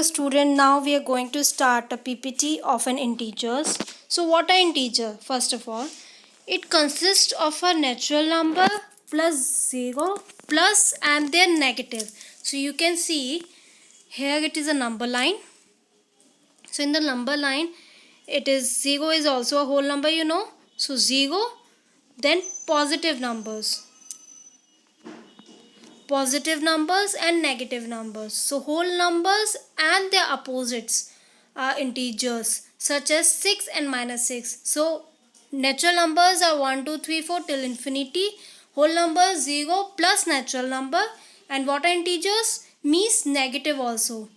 student, now we are going to start a PPT of an integers. So what are integer? First of all, it consists of a natural number plus 0 plus and then negative. So you can see here it is a number line. So in the number line it is 0 is also a whole number, you know. So 0, then positive numbers and negative numbers. So whole numbers and their opposites are integers such as 6 and minus 6. So natural numbers are 1, 2, 3, 4 till infinity. Whole number 0 plus natural number. And what are integers? Means negative also.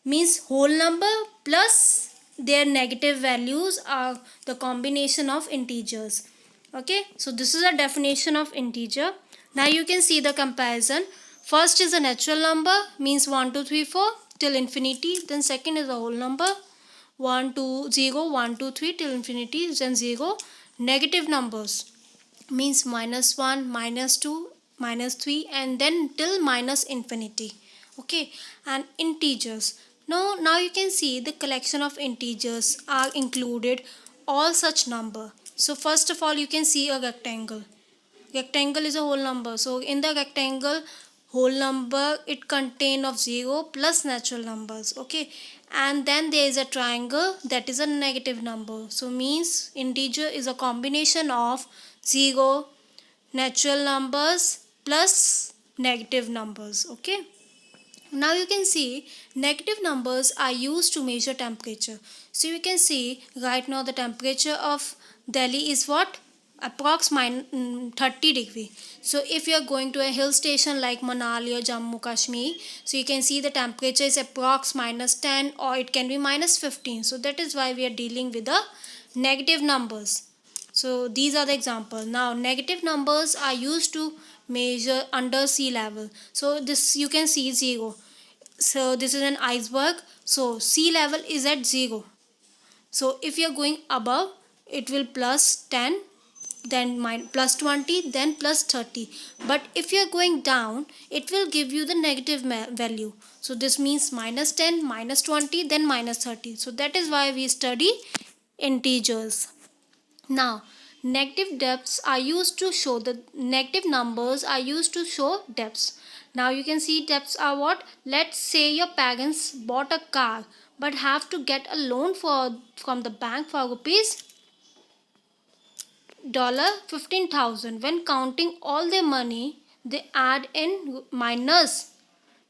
Means whole number plus their negative values are the combination of integers. Okay, so this is a definition of integer. Now you can see the comparison. First is a natural number, means 1, 2, 3, 4 till infinity. Then second is a whole number, 1, 2, 0, 1, 2, 3 till infinity, then 0. Negative numbers means minus 1, minus 2, minus 3 and then till minus infinity. Okay, and integers. Now you can see the collection of integers are included all such number. So first of all you can see a rectangle. Rectangle is a whole number. So in the rectangle whole number it contain of 0 plus natural numbers. Okay, and then there is a triangle that is a negative number. So means integer is a combination of 0, natural numbers plus negative numbers. Okay, now you can see negative numbers are used to measure temperature. So you can see right now the temperature of Delhi is what? Approx 30 degree. So if you are going to a hill station like Manali or Jammu Kashmir, so you can see the temperature is approx minus 10 or it can be minus 15. So that is why we are dealing with the negative numbers. So these are the examples. Now negative numbers are used to measure under sea level. So this you can see 0. So this is an iceberg. So sea level is at 0. So if you are going above, it will plus 10, then plus 20, then plus 30. But if you are going down, it will give you the negative value. So this means minus 10, minus 20, then minus 30. So that is why we study integers. Now negative depths are used to show the negative numbers are used to show depths. Now you can see depths are what? Let's say your parents bought a car but have to get a loan from the bank for rupees $15,000. When counting all their money, they add in minus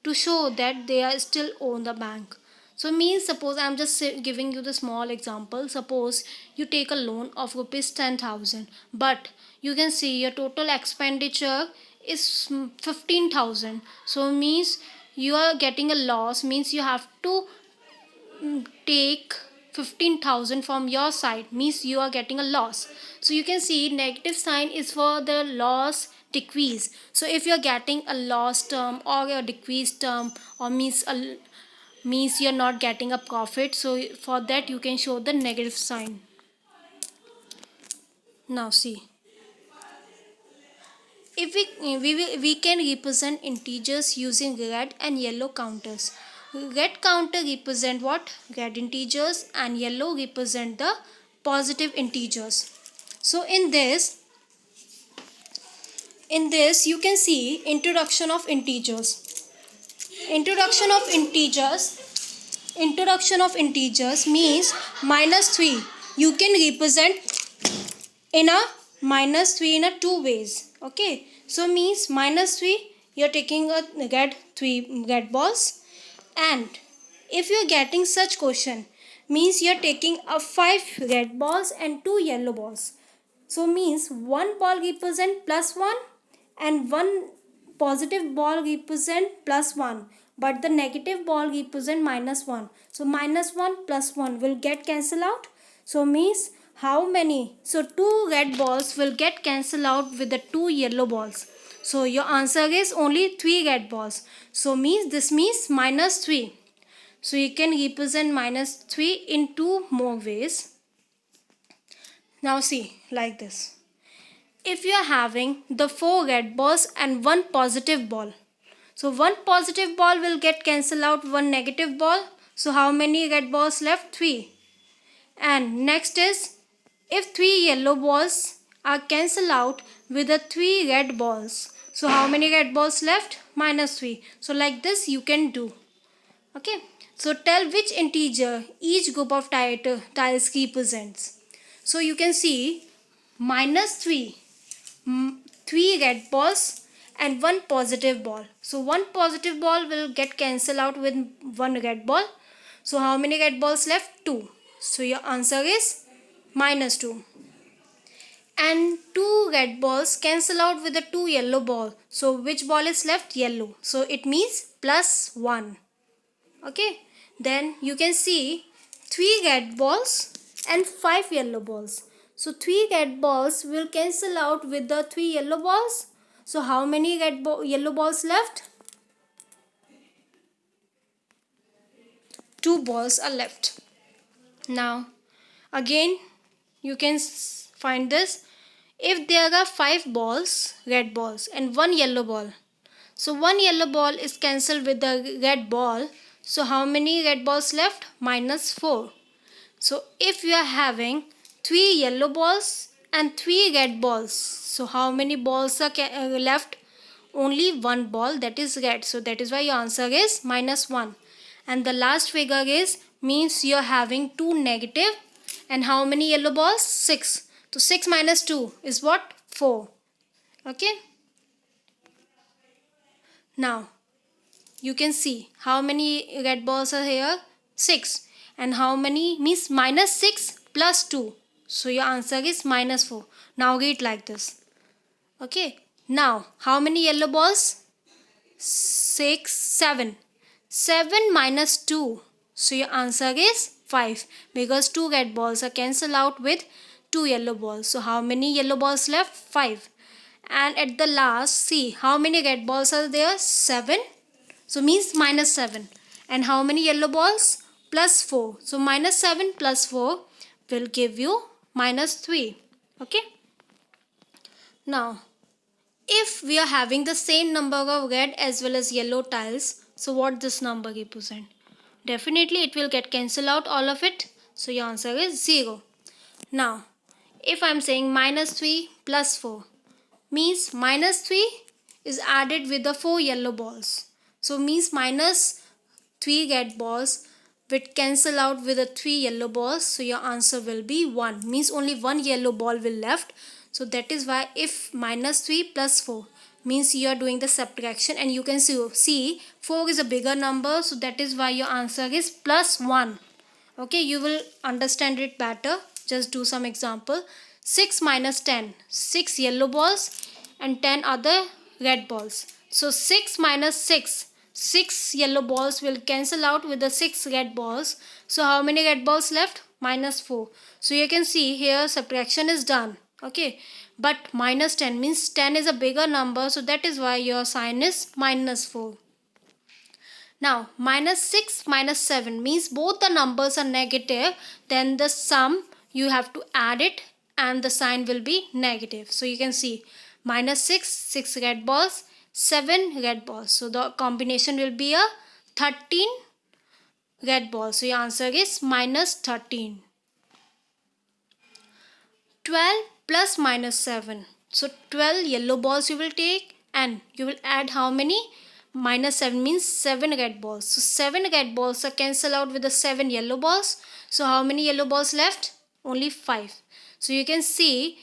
to show that they are still own the bank. So means suppose I am just giving you the small example. Suppose you take a loan of rupees 10,000, but you can see your total expenditure is 15,000. So means you are getting a loss. Means you have to take 15,000 from your side. Means you are getting a loss. So you can see negative sign is for the loss decrease. So if you are getting a loss term or a decrease term or means you're not getting a profit, so for that you can show the negative sign. Now see, if we can represent integers using red and yellow counters. Red counter represent what? Red integers, and yellow represent the positive integers. So in this you can see introduction of integers. Introduction of integers means minus 3. You can represent in a minus 3 in a two ways. Okay, so means minus 3 you are taking a three red balls, and if you are getting such question means you are taking a 5 red balls and 2 yellow balls. So means one ball represent plus 1 and one positive ball represent plus 1, but the negative ball represent minus 1. So minus 1 plus 1 will get cancelled out. So means how many? So 2 red balls will get cancelled out with the 2 yellow balls. So your answer is only 3 red balls. So this means minus 3. So you can represent minus 3 in 2 more ways. Now see, like this. If you are having the 4 red balls and 1 positive ball, So one positive ball will get cancelled out one negative ball. So how many red balls left? 3. And next is, if 3 yellow balls are cancelled out with the 3 red balls. So how many red balls left? Minus 3. So like this you can do. Okay. So tell which integer each group of tiles represents. So you can see minus 3, 3 red balls and 1 positive ball. So 1 positive ball will get cancelled out with 1 red ball. So how many red balls left? 2. So your answer is minus 2. And 2 red balls cancel out with the 2 yellow ball. So which ball is left? Yellow. So it means plus 1. Okay. Then you can see 3 red balls and 5 yellow balls. So 3 red balls will cancel out with the 3 yellow balls. So how many yellow balls left? 2 balls are left. Now again you can find this. If there are 5 balls, red balls, and 1 yellow ball. So 1 yellow ball is cancelled with the red ball. So how many red balls left? Minus 4. So if you are having 3 yellow balls and 3 red balls, so how many balls are left? Only 1 ball, that is red. So that is why your answer is minus 1. And the last figure is, means you are having 2 negative and how many yellow balls? 6. So 6 minus 2 is what? 4. Okay. Now you can see how many red balls are here? 6. And how many? Means minus 6 plus 2. So your answer is minus 4. Now read like this. Okay. Now how many yellow balls? 6, 7. 7 minus 2. So your answer is 5. Because 2 red balls are cancelled out with 2 yellow balls. So how many yellow balls left? 5. And at the last, see how many red balls are there? 7. So means minus 7. And how many yellow balls? Plus 4. So minus 7 plus 4 will give you minus 3. Okay. Now, if we are having the same number of red as well as yellow tiles, so what this number represent? Definitely it will get cancelled out all of it. So your answer is 0. Now, if I am saying minus 3 plus 4, means minus 3 is added with the 4 yellow balls. So means minus 3 red balls will cancel out with the 3 yellow balls. So your answer will be 1. Means only 1 yellow ball will left. So that is why if minus 3 plus 4 means you are doing the subtraction, and you can see 4 is a bigger number. So that is why your answer is plus 1. Okay, you will understand it better. Just do some example. 6 minus 10. 6 yellow balls and 10 other red balls. So 6 minus 6. 6 yellow balls will cancel out with the 6 red balls. So how many red balls left? Minus 4. So you can see here subtraction is done. Okay. But minus 10 means 10 is a bigger number. So that is why your sign is minus 4. Now minus 6 minus 7 means both the numbers are negative. Then the sum you have to add it and the sign will be negative. So you can see minus 6, 6 red balls, 7 red balls. So the combination will be a 13 red balls. So your answer is minus 13. 12 plus minus 7. So 12 yellow balls you will take and you will add how many? Minus 7 means 7 red balls. So 7 red balls are cancelled out with the 7 yellow balls. So how many yellow balls left? Only 5. So you can see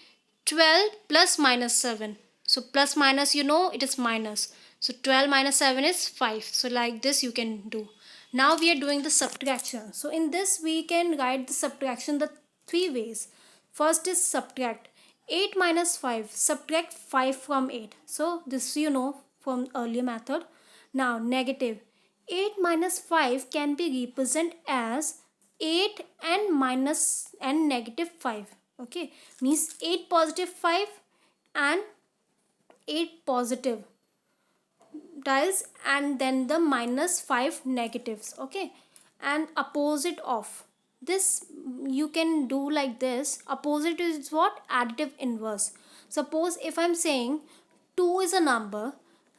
12 plus minus 7. So plus minus, you know, it is minus. So 12 minus 7 is 5. So like this you can do. Now we are doing the subtraction. So in this we can write the subtraction the 3 ways. First is subtract. 8 minus 5. Subtract 5 from 8. So this you know from earlier method. Now negative. 8 minus 5 can be represented as 8 and negative 5. Okay. Means 8 positive 5 and 8 positive tiles and then the minus 5 negatives. Okay. And opposite of. This you can do like this. Opposite is what? Additive inverse. Suppose if I'm saying 2 is a number,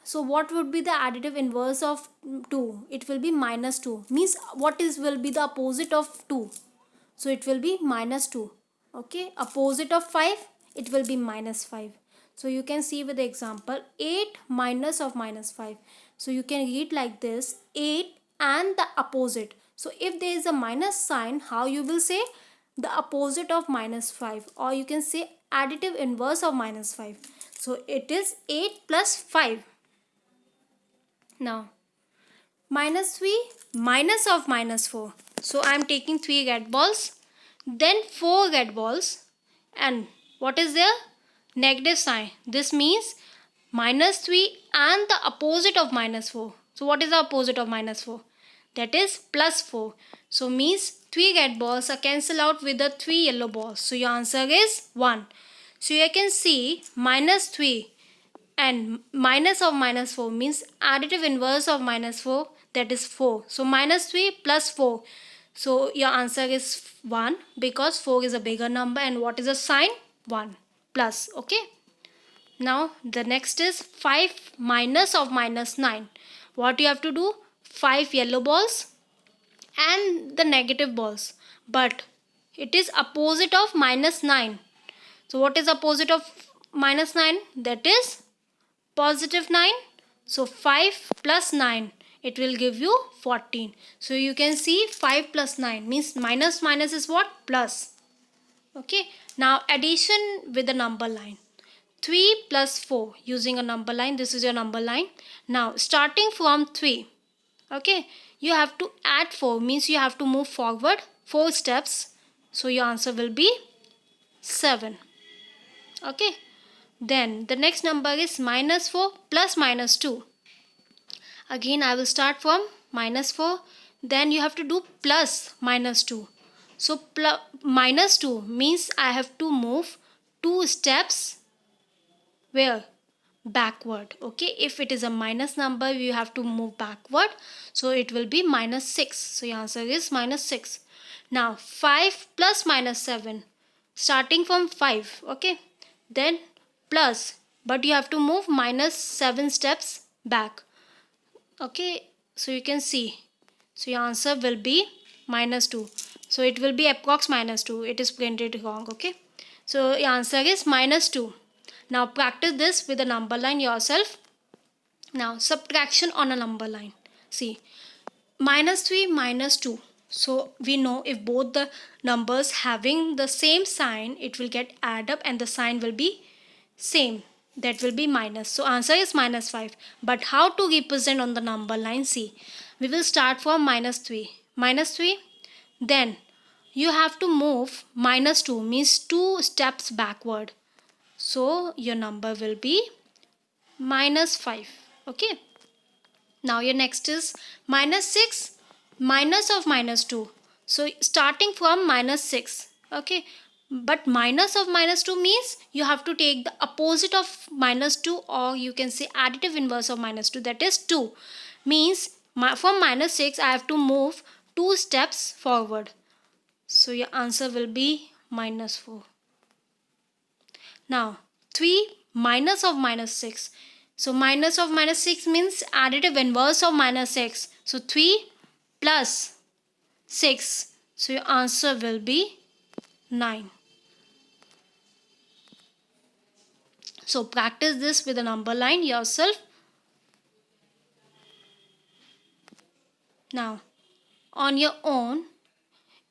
So what would be the additive inverse of 2? It will be minus 2. Means what is will be the opposite of 2? So it will be minus 2. Okay, opposite of 5, it will be minus 5. So you can see with the example 8 minus of minus 5. So you can read like this, 8 and the opposite. So if there is a minus sign, how you will say the opposite of minus 5, or you can say additive inverse of minus 5. So it is 8 plus 5. Now minus 3 minus of minus 4. So I am taking 3 red balls, then 4 red balls, and what is there? Negative sign. This means minus 3 and the opposite of minus 4. So what is the opposite of minus 4? That is plus 4. So means 3 red balls are cancelled out with the 3 yellow balls. So your answer is 1. So you can see minus 3 and minus of minus 4 means additive inverse of minus 4, that is 4. So minus 3 plus 4. So your answer is 1 because 4 is a bigger number, and what is the sign? 1 plus. Okay. Now the next is 5 minus of minus 9. What you have to do? 5 yellow balls and the negative balls, but it is opposite of minus 9. So what is opposite of minus 9? That is positive 9. So 5 plus 9, it will give you 14. So you can see 5 plus 9 means minus minus is what? Plus. Okay. Now addition with the number line. 3 plus 4 using a number line. This is your number line. Now starting from 3. Okay. You have to add 4 means you have to move forward 4 steps. So your answer will be 7. Okay. Then the next number is minus 4 plus minus 2. Again I will start from minus 4. Then you have to do plus minus 2. So minus 2 means I have to move 2 steps where? Backward. Okay, if it is a minus number you have to move backward. So it will be minus 6. So your answer is minus 6. Now 5 plus minus 7. Starting from 5. Okay. Then plus, but you have to move minus 7 steps back. Okay, so you can see. So your answer will be minus 2. So it will be approx minus 2. It is printed wrong. Okay, so your answer is minus 2. Now practice this with a number line yourself. Now subtraction on a number line. See, minus 3 minus 2. So we know if both the numbers having the same sign, it will get add up and the sign will be same. That will be minus. So answer is minus 5. But how to represent on the number line? See, we will start from minus 3. Minus 3. Then you have to move minus 2 means 2 steps backward. So your number will be minus 5. Okay. Now your next is minus 6 minus of minus 2. So starting from minus 6. Okay. But minus of minus 2 means you have to take the opposite of minus 2, or you can say additive inverse of minus 2, that is 2. Means from minus 6 I have to move 2 steps forward. So your answer will be minus 4. Now 3 minus of minus 6. So minus of minus 6 means additive inverse of minus 6. So 3 plus 6. So your answer will be 9. So practice this with a number line yourself. Now on your own,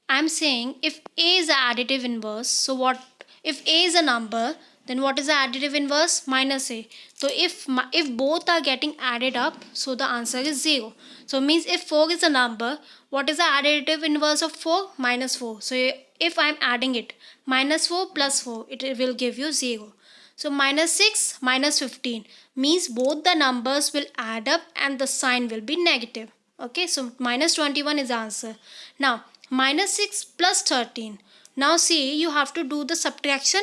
I am saying if A is the additive inverse, so what if A is a number, then what is the additive inverse? Minus A. So if both are getting added up, so the answer is 0. So means if 4 is a number, what is the additive inverse of 4? Minus 4. So if I am adding it, minus 4 plus 4, it will give you 0. So minus 6 minus 15 means both the numbers will add up and the sign will be negative. Okay, so minus 21 is the answer. Now minus 6 plus 13. Now see, you have to do the subtraction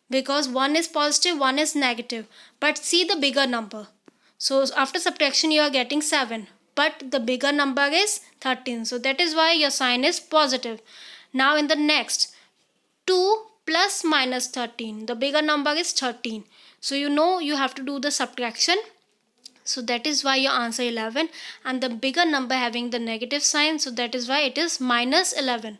because one is positive, one is negative. But see the bigger number. So after subtraction you are getting 7. But the bigger number is 13. So that is why your sign is positive. Now in the next, 2 plus minus 13. The bigger number is 13. So you know you have to do the subtraction. so that is why your answer 11, and the bigger number having the negative sign, so that is why it is minus 11.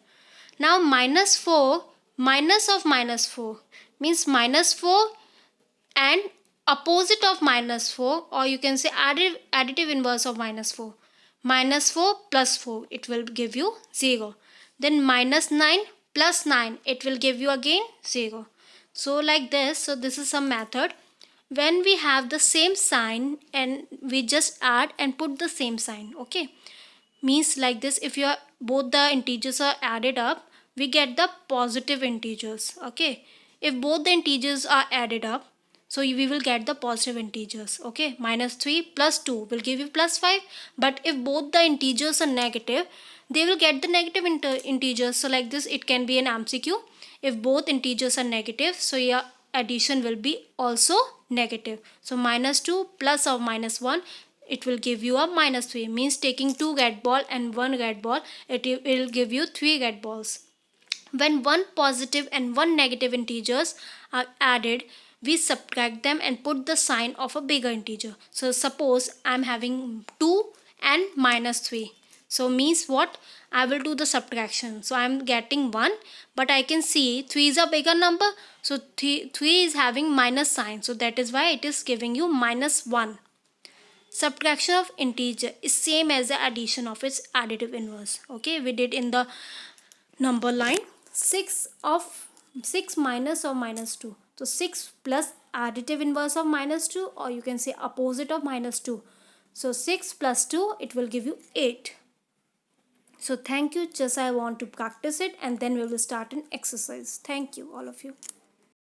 Now minus 4, minus of minus 4 means minus 4 and opposite of minus 4, or you can say additive inverse of minus 4. Minus 4 plus 4, it will give you 0. Then minus 9 plus 9, it will give you again 0. So like this, so this is some method. When we have the same sign and we just add and put the same sign, okay, means like this, if you are both the integers are added up, we get the positive integers, okay. If both the integers are added up, so we will get the positive integers, okay. Minus 3 plus 2 will give you plus 5, but if both the integers are negative, they will get the negative integers. So like this, it can be an MCQ. If both integers are negative, so your addition will be also negative. So minus 2 plus of minus 1, it will give you a minus 3, means taking 2 get ball and 1 get ball, it will give you 3 get balls. When one positive and one negative integers are added, we subtract them and put the sign of a bigger integer. So suppose I am having 2 and minus 3. So means what? I will do the subtraction. So I am getting 1, but I can see 3 is a bigger number. So 3 is having minus sign. So that is why it is giving you minus 1. Subtraction of integer is same as the addition of its additive inverse. Okay, we did in the number line. 6 minus of minus 2. So 6 plus additive inverse of minus 2, or you can say opposite of minus 2. So 6 plus 2, it will give you 8. So thank you. Just I want to practice it and then we will start an exercise. Thank you all of you.